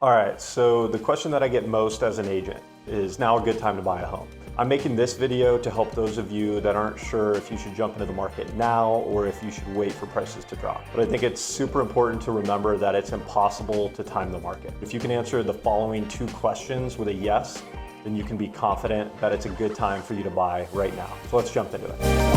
All right, so the question that I get most as an agent is now a good time to buy a home? I'm making this video to help those of you that aren't sure if you should jump into the market now or if you should wait for prices to drop. But I think it's super important to remember that it's impossible to time the market. If you can answer the following two questions with a yes, then you can be confident that it's a good time for you to buy right now. So let's jump into it.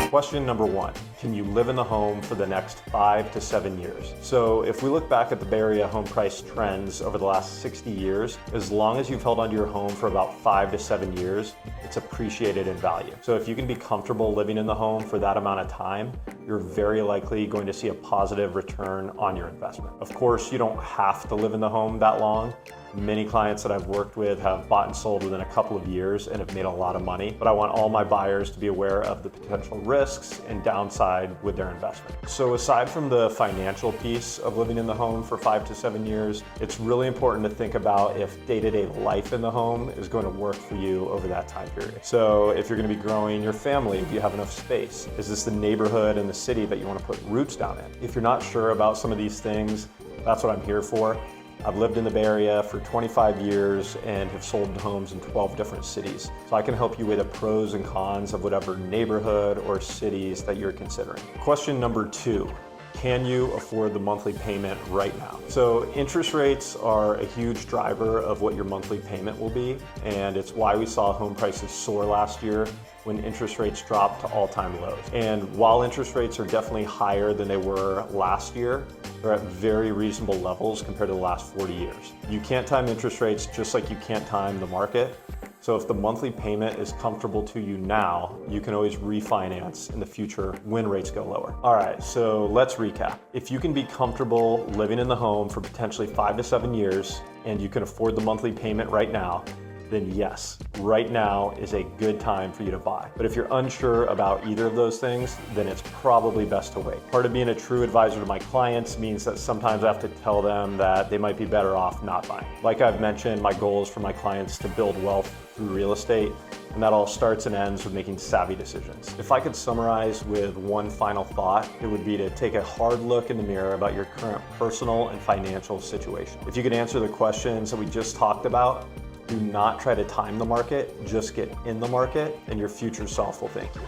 Question number one, can you live in the home for the next 5 to 7 years? So if we look back at the Bay Area home price trends over the last 60 years, as long as you've held onto your home for about 5 to 7 years, it's appreciated in value. So if you can be comfortable living in the home for that amount of time, you're very likely going to see a positive return on your investment. Of course, you don't have to live in the home that long. Many clients that I've worked with have bought and sold within a couple of years and have made a lot of money, but I want all my buyers to be aware of the potential risks and downside with their investment. So aside from the financial piece of living in the home for 5 to 7 years, it's really important to think about if day-to-day life in the home is going to work for you over that time period. So if you're going to be growing your family, do you have enough space? Is this the neighborhood and the city that you want to put roots down in? If you're not sure about some of these things, that's what I'm here for. I've lived in the Bay Area for 25 years and have sold homes in 12 different cities. So I can help you with the pros and cons of whatever neighborhood or cities that you're considering. Question number two, can you afford the monthly payment right now? So interest rates are a huge driver of what your monthly payment will be, and it's why we saw home prices soar last year when interest rates dropped to all-time lows. And while interest rates are definitely higher than they were last year, they're at very reasonable levels compared to the last 40 years. You can't time interest rates just like you can't time the market. So if the monthly payment is comfortable to you now, you can always refinance in the future when rates go lower. All right, so let's recap. If you can be comfortable living in the home for potentially 5 to 7 years and you can afford the monthly payment right now, then yes, right now is a good time for you to buy. But if you're unsure about either of those things, then it's probably best to wait. Part of being a true advisor to my clients means that sometimes I have to tell them that they might be better off not buying. Like I've mentioned, my goal is for my clients to build wealth through real estate, and that all starts and ends with making savvy decisions. If I could summarize with one final thought, it would be to take a hard look in the mirror about your current personal and financial situation. If you could answer the questions that we just talked about, do not try to time the market, just get in the market, and your future self will thank you.